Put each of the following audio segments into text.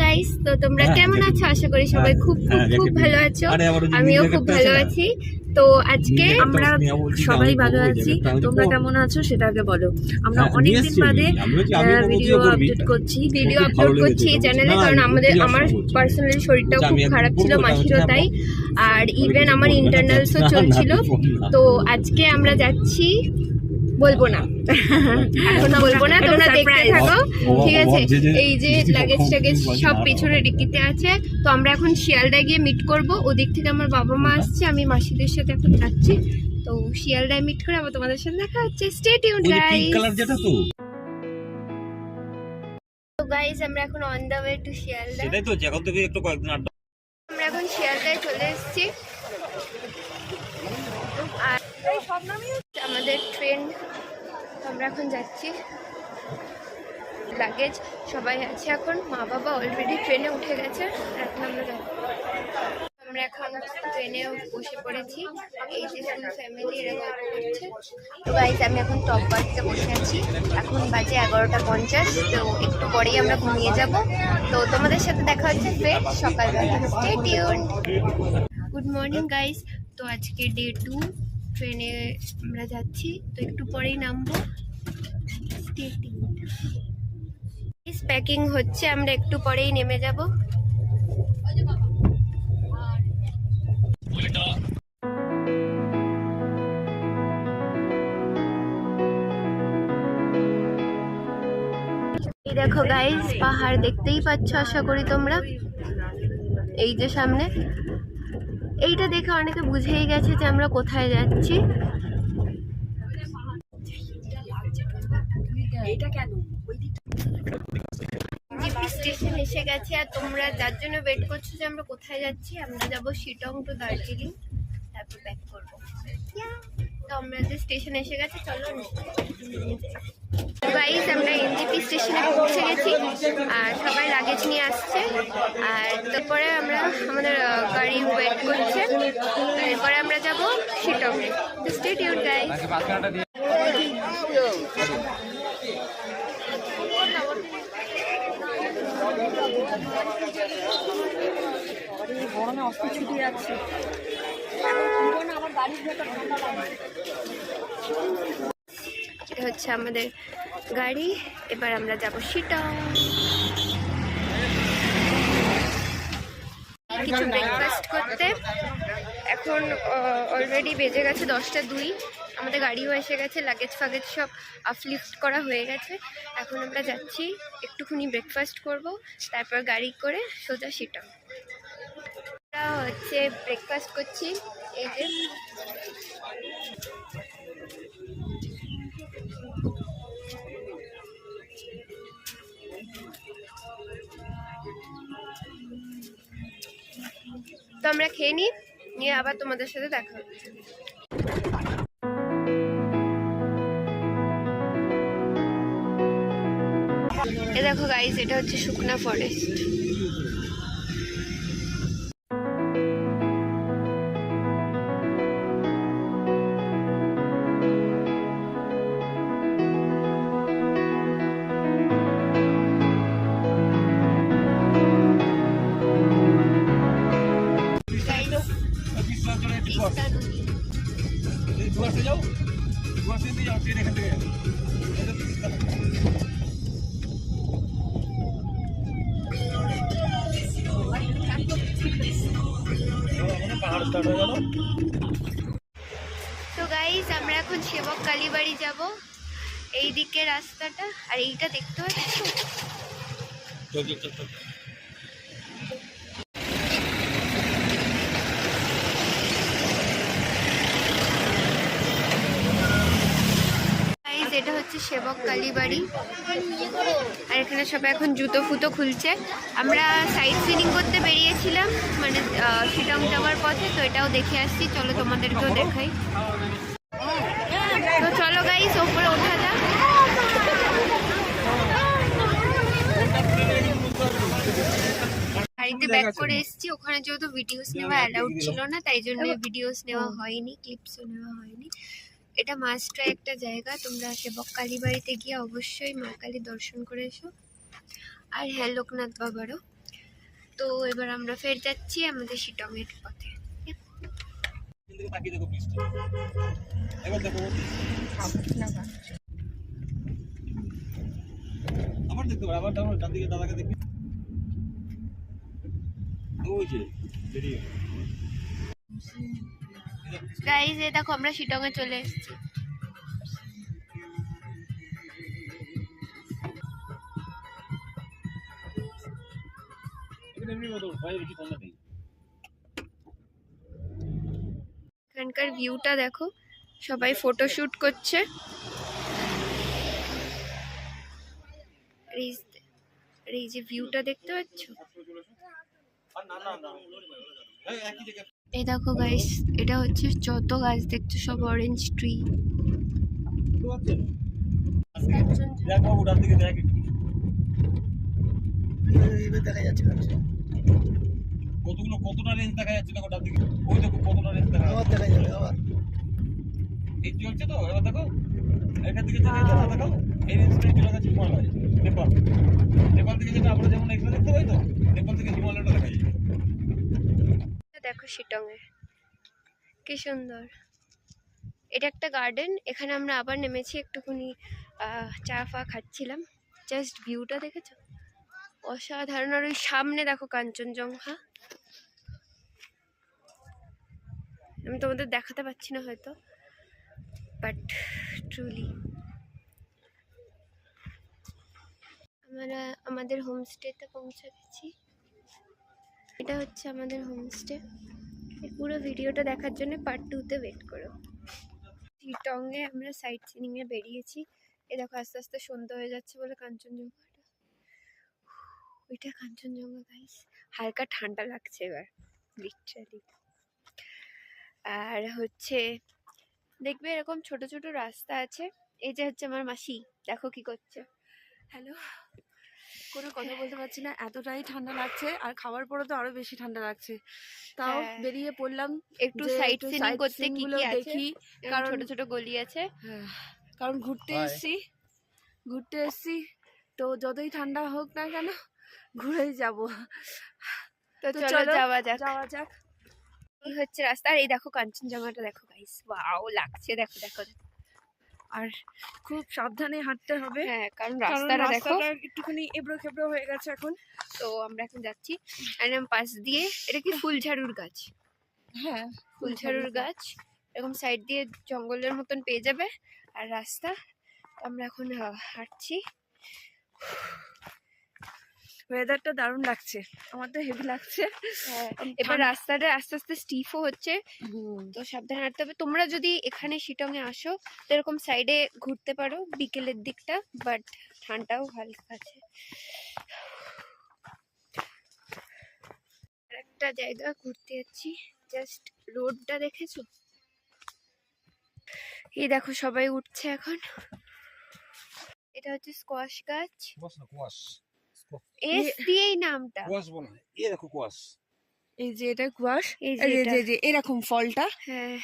Guys, তো তোমরা কেমন আছো? আশা করি সবাই খুব খুব খুব ভালো আছো। আমিও খুব ভালো আছি। তো আজকে আমরা সবাই ভালো আছি। তোমরা কেমন আছো সেটা আগে বলো। আমরা অনেকদিন বাদে ভিডিও আপলোড করছি এই চ্যানেলে, কারণ আমার পার্সোনালি শরীরটাও খুব খারাপ ছিল, মাসিরও তাই। আর ইভেন আমার ইন্টারনালসও চলছিল। তো আজকে আমরা যাচ্ছি, বলবো না এখন, বলবো না, তোমরা দেখতে থাকো, ঠিক আছে? এই যে লাগেজ টাগেজ সব পেছনে ডিকিতে আছে। তো আমরা এখন শিয়ালদায় গিয়ে মিট করব। ওদিক থেকে আমার বাবা মা আসছে, আমি মাসিদের সাথে এখন যাচ্ছি। তো শিয়ালদায় মিট করে আবার তোমাদের সাথে দেখা হচ্ছে। Stay tuned guys. তো গাইস, আমরা এখন on the way to Sealdah. সেটাই তো, এখন থেকে একটু কয়েকদিন আড্ডা। আমরা এখন শিয়ালদায় চলে এসেছি। আর আমাদের ট্রেন, আমরা এখন যাচ্ছি। লাগেজ সবাই আছে, এখন মা বাবা অলরেডি ট্রেনে উঠে গেছে। এখন আমরা এখন ট্রেনে বসে পড়েছি। এই যে ফুল ফ্যামিলি এরা গল্প করছে। তো গাইস, আমি এখন টপ বাসে বসে আছি। এখন বাজে 11:50। তো একটু পরেই আমরা ঘুমিয়ে যাব। তো তোমাদের সাথে দেখা হচ্ছে ফের সকালবেলা। Stay tuned. Good morning guys. তো আজকে ডে 2, ট্রেনে আমরা যাচ্ছি। তো একটু পরেই নামবো। Stay tuned. প্যাকিং হচ্ছে, আমরা একটু পরেই নেমে যাব। এই দেখো গাইস, পাহাড় দেখতেই পাচ্ছ আশা করি তোমরা। এই যে সামনে, এইটা দেখে অনেকে বুঝেই গেছে যে আমরা কোথায় যাচ্ছি। জিপি স্টেশন এসে গেছে। আর তোমরা যার জন্য ওয়েট করছো যে আমরা কোথায় যাচ্ছি, আমরা যাব শিটং টু দার্জিলিং, তারপর ব্যাক করবো। তো আমরা যে স্টেশন এসে গেছে, চলো। গাইস, আমরা এনজিপি স্টেশনে পৌঁছে গেছি। আর সবাই লাগেজ নিয়ে আসছে। আর তারপরে আমরা আমাদের গাড়ি ওয়েট করছে। এরপরে আমরা যাব শিটংয়ে। তো স্টে টিউনড গাইস। গরমে অস্ত্র ছুটে যাচ্ছে। এটা হচ্ছে আমাদের গাড়ি। এবার আমরা যাব শিটং। কিছু ব্রেকফাস্ট করতে। এখন অলরেডি বেজে গেছে 10টা 2। আমাদের গাড়িও এসে গেছে, লাগেজ ফাগেজ সব আপলিফট করা হয়ে গেছে। এখন আমরা যাচ্ছি, একটুখানি ব্রেকফাস্ট করব, তারপর গাড়ি করে সোজা শিটং। আমরা হচ্ছে ব্রেকফাস্ট করছি। এই যে তো আমরা খেয়ে নিয়ে আবার তোমাদের সাথে দেখা হচ্ছে। এ দেখো গাইস, এটা হচ্ছে শুকনা ফরেস্ট। তো গাইস, আমরা এখন সেবক কালীবাড়ি যাব। এই দিকে রাস্তাটা, আর এইটা দেখতে পাচ্ছ। এটা হচ্ছে সেবক কালীবাড়ি। আর এখানে সবাই এখন জুতো ফুতো খুলছে। আমরা সাইট সিনিং করতে বেরিয়েছিলাম, মানে শিটং যাওয়ার পথে। তো এটাও দেখে আসছি, চলো তোমাদেরকেও দেখাই। তো চলো গাইস, ওপরে ওঠা যাক। গাড়িতে ব্যাক করে এসেছি। ওখানে যেহেতু ভিডিওস নেওয়া অ্যালাউড ছিল না, তাই জন্য ভিডিওস নেওয়া হয়নি, ক্লিপসও নেওয়া হয়নি। এটা মাস্ট একটা জায়গা। তোমরা সেবক কালীবাড়িতে গিয়ে অবশ্যই মা কালী দর্শন করে এসো। আর হ্যাঁ, লোকনাথ বাবারও। তো এবার আমরা ফের যাচ্ছি আমাদের শিটংয়ের পথে। আবার দেখতে পারো, আবার ডান দিকে দাদাকে দেখি, ওই যে বেরিয়ে গাইজ এই দেখো আমরা শিটংয়ে চলে এসেছি। এমনি মতো ভাই বেশি ঠান্ডা নেই। এখানকার ভিউটা দেখো, সবাই ফটোশুট করছে। আর এই যে ভিউটা দেখতে পাচ্ছ, এই দেখো গাইস, এটা হচ্ছে যত গাছ দেখছো সব অরেঞ্জ ট্রি। দেখ বাবু, ডান দিকে দেখ একটু। দেখা যাচ্ছে কতটা রেঞ্জ দেখা যাচ্ছে দেখো ডান দিকে, ওই দেখো কতটা রেঞ্জ দেখা আবার যাচ্ছে। দেখা যাবে আবার এই চলছে তো, এবার দেখো এখান থেকে যেটা দেখো, এই রেঞ্জটাই চলে গেছে হিমালয়, নেপাল। নেপাল থেকে যেটা আমরা যেমন এখানে দেখতে পাই, তো নেপাল থেকে হিমালয়টা দেখা যায়। দেখো শিটংয়ে কি সুন্দর। এটা একটা গার্ডেন, এখানে আমরা আবার নেমেছি, একটুখানি চা ফা খাচ্ছিলাম। জাস্ট ভিউটা দেখেছো, অসাধারণ। আর ওই সামনে দেখো কাঞ্চনজঙ্ঘা, আমি তোমাদের দেখাতে পাচ্ছি না হয়তো, বাট ট্রুলি। আমরা আমাদের হোমস্টেতে পৌঁছে গেছি। এটা হচ্ছে আমাদের হোমস্টে। এই পুরো ভিডিওটা দেখার জন্য পার্ট 2-তে ওয়েট করো। শিটংয়ে আমরা সাইট সিনিংয়ে বেরিয়েছি। এই দেখো আস্তে আস্তে সন্ধ্যা হয়ে যাচ্ছে বলে কাঞ্চনজঙ্ঘাটা, ওইটা কাঞ্চনজঙ্ঘা গাইস। হালকা ঠান্ডা লাগছে এবার লিটারালি। আর হচ্ছে দেখবে এরকম ছোট ছোট রাস্তা আছে। এই যে হচ্ছে আমার মাসি, দেখো কি করছে। হ্যালো, কোনো কথা বলতে পারছি না, এতটাই ঠান্ডা লাগছে। আর খাওয়ার পরে তো আরো বেশি ঠান্ডা লাগছে, তাও হ্যাঁ। বেরিয়ে পড়লাম একটু যে সাইট একটু সিনিং করতে কি sightseeing-গুলো কি আছে দেখি, কারণ কারণ ছোট ছোট গলি আছে। হ্যাঁ, কারণ ঘুরতে এসেছি তো যতই ঠান্ডা হোক না কেন ঘুরেই যাব। তো তো চলো যাওয়া যাক। এই হচ্ছে রাস্তা। আর এই দেখো কাঞ্চনজঙ্ঘাটা দেখো গাইস, ওয়াও লাগছে, দেখো দেখো। আর খুব সাবধানে হাঁটতে হবে, হ্যাঁ কারণ কারণ রাস্তাটা দেখো। রাস্তাটা একটুখানি এবড়ো খেবড়ো হয়ে গেছে এখন। তো আমরা এখন যাচ্ছি একদম পাশ দিয়ে। এটা কি ফুলঝাড়ুর গাছ, হ্যাঁ ফুলঝাড়ুর গাছ। এরকম সাইড দিয়ে জঙ্গলের মতন পেয়ে যাবে আর রাস্তা। আমরা এখন হাঁটছি। ওয়েদারটা দারুণ লাগছে, আমার তো হেভি লাগছে। এবার রাস্তাটা আস্তে আস্তে স্টিফও হচ্ছে, তো সাবধানে হাঁটতে হবে। তোমরা যদি এখানে শিটংয়ে আসো তো এরকম সাইডে ঘুরতে পারো বিকেলের দিকটা, বাট ঠান্ডাও হালকা আছে। একটা জায়গা ঘুরতে যাচ্ছি, জাস্ট রোডটা দেখেছো? এই দেখো সবাই উঠছে এখন। এটা হচ্ছে স্কোয়াশ গাছ, কুয়াশ এস দিয়েই নামটা। কুয়াশ বলা হয়, এই দেখো কুয়াশ। এই যে এটা কুয়াশ, এই এই যে যে এটা। যে এরকম ফলটা, হ্যাঁ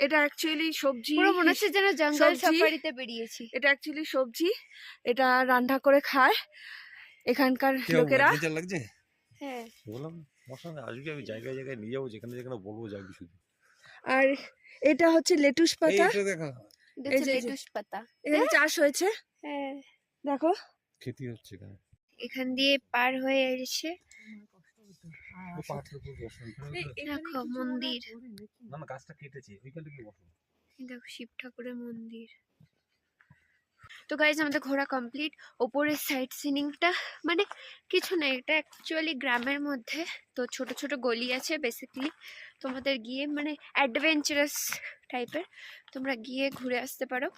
এটা অ্যাকচুয়ালি সবজি। পুরো মনে হচ্ছে যেন জঙ্গল সবজি। সাফারিতে বেরিয়েছি। এটা অ্যাকচুয়ালি সবজি, এটা রান্না করে খায় এখানকার লোকেরা। লাগছে, হ্যাঁ বললাম মশলা আজকে আমি জায়গায় জায়গায় নিয়ে যাবো, যেখানে যেখানে বলবো যাবি শুধু। আর এটা হচ্ছে লেটুস পাতা, এইটা দেখা এটা এই হচ্ছে যে- লেটুস পাতা। এখানে চাষ হয়েছে, হ্যাঁ দেখো। খেতে হচ্ছে এখানে। এখান দিয়ে পার হয়ে এসে ও পাথরের উপর বসো, এখানে দেখো মন্দির। না না গাছটা কেটেছে, ওইখান থেকে বসো। এই দেখো শিব ঠাকুরের মন্দির। তো গাইজ আমাদের ঘোরা কমপ্লিট। ওপরের সাইড সিনিংটা মানে কিছু না, এটা অ্যাকচুয়ালি গ্রামের মধ্যে, তো ছোট ছোট গলি আছে বেসিক্যালি। তোমাদের গিয়ে মানে অ্যাডভেঞ্চারাস টাইপের, তোমরা গিয়ে ঘুরে আসতে পারো।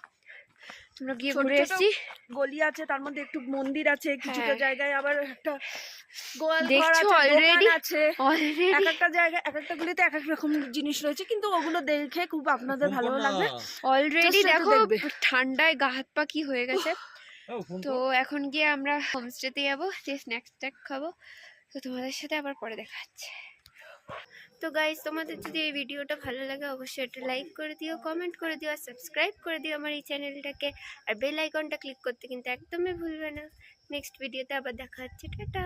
তোমরা গিয়ে ছোট ঘুরে ছোট এসছি। গলি আছে, তার মধ্যে একটু মন্দির আছে, কিছুটা হ্যাঁ। জায়গায় আবার একটা গোয়াল ঘর দেখছো আছে, already? দোকান আছে। অলরেডি এক একটা জায়গায় এক একটা গলিতে এক এক রকম জিনিস রয়েছে, কিন্তু ওগুলো দেখে খুব আপনাদের ভালো লাগবে। অলরেডি Just দেখো একটু দেখবে। ঠান্ডায় গা হাত পা কি হয়ে গেছে। ফোন তো এখন গিয়ে আমরা হোমস্টেতে যাবো, যে স্ন্যাক্স ট্যাক খাবো। তো তোমাদের সাথে আবার পরে দেখা হচ্ছে। তো গাইজ তোমাদের যদি এই ভিডিওটা ভালো লাগে অবশ্যই একটা লাইক করে দিও, কমেন্ট করে দিও, আর সাবস্ক্রাইব করে দিও আমার এই চ্যানেলটাকে। আর বেল আইকনটা ক্লিক করতে কিন্তু একদমই ভুলবে না। নেক্সট ভিডিওতে আবার দেখা হচ্ছে, টাটা।